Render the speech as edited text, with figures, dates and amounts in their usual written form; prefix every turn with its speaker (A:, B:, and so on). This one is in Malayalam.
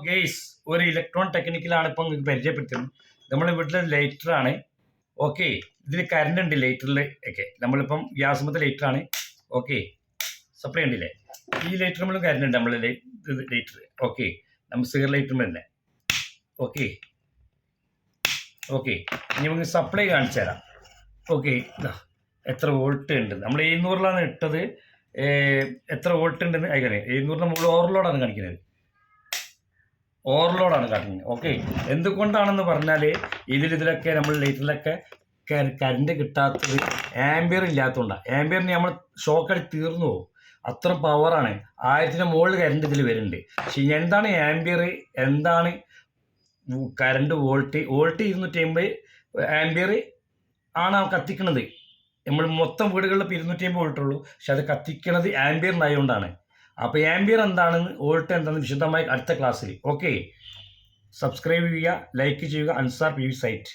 A: ഗെയ്സ് ഒരു ഇലക്ട്രോൺ ടെക്നിക്കലാണ് ഇപ്പോൾ നിങ്ങൾക്ക് പരിചയപ്പെടുത്തുന്നത്. നമ്മുടെ വീട്ടിലെ ലൈറ്ററാണ്. ഓക്കെ, ഇതിൽ കറണ്ട് ഉണ്ട് ലൈറ്ററിൽ ഒക്കെ. നമ്മളിപ്പം ഗ്യാസുമത്തെ ലൈറ്ററാണ്. ഓക്കെ, സപ്ലൈ ഉണ്ടല്ലേ. ഈ ലൈറ്റർ നമ്മളും കറണ്ട് ഉണ്ട് നമ്മളെ ലൈറ്റർ. ഓക്കെ, നമ്മൾ സിഗർ ലൈറ്റർ തന്നെ. ഓക്കെ ഓക്കെ, ഇനി നമുക്ക് സപ്ലൈ കാണിച്ചു തരാം. ഓക്കെ, എത്ര വോൾട്ട് ഉണ്ട്. നമ്മൾ 700ലാണ് ഇട്ടത്. എത്ര വോൾട്ട് ഉണ്ടെന്ന് അയക്കണേ. 700 മുകളിൽ ഓവർലോഡാണ് കാണിക്കുന്നത്. കാട്ടുന്നത്. ഓക്കെ, എന്തുകൊണ്ടാണെന്ന് പറഞ്ഞാൽ ഇതിലൊക്കെ നമ്മൾ ലൈറ്ററിലൊക്കെ കറണ്ട് കിട്ടാത്തത് ആംബിയർ ഇല്ലാത്തതുകൊണ്ടാണ്. ആംബിയറിന് നമ്മൾ ഷോക്കടി തീർന്നു പോകും. അത്ര പവറാണ്. 1000ന് മുകളിൽ കറണ്ട് ഇതിൽ വരുന്നുണ്ട്. പക്ഷെ എന്താണ് ആംബിയർ, എന്താണ് കറണ്ട്, വോൾട്ട് 250 ആംബിയർ ആണ് കത്തിക്കുന്നത്. നമ്മൾ മൊത്തം വീടുകളിൽ 250 വോൾട്ടുള്ളൂ. പക്ഷെ അത് കത്തിക്കുന്നത് ആംബിയറിനായതുകൊണ്ടാണ്. അപ്പോൾ ആംബിയർ എന്താണെന്ന്, വോൾട്ട് എന്താണെന്ന് വിശദമായി അടുത്ത ക്ലാസ്സിൽ. ഓക്കെ, സബ്സ്ക്രൈബ് ചെയ്യുക, ലൈക്ക് ചെയ്യുക. Ansar PV site.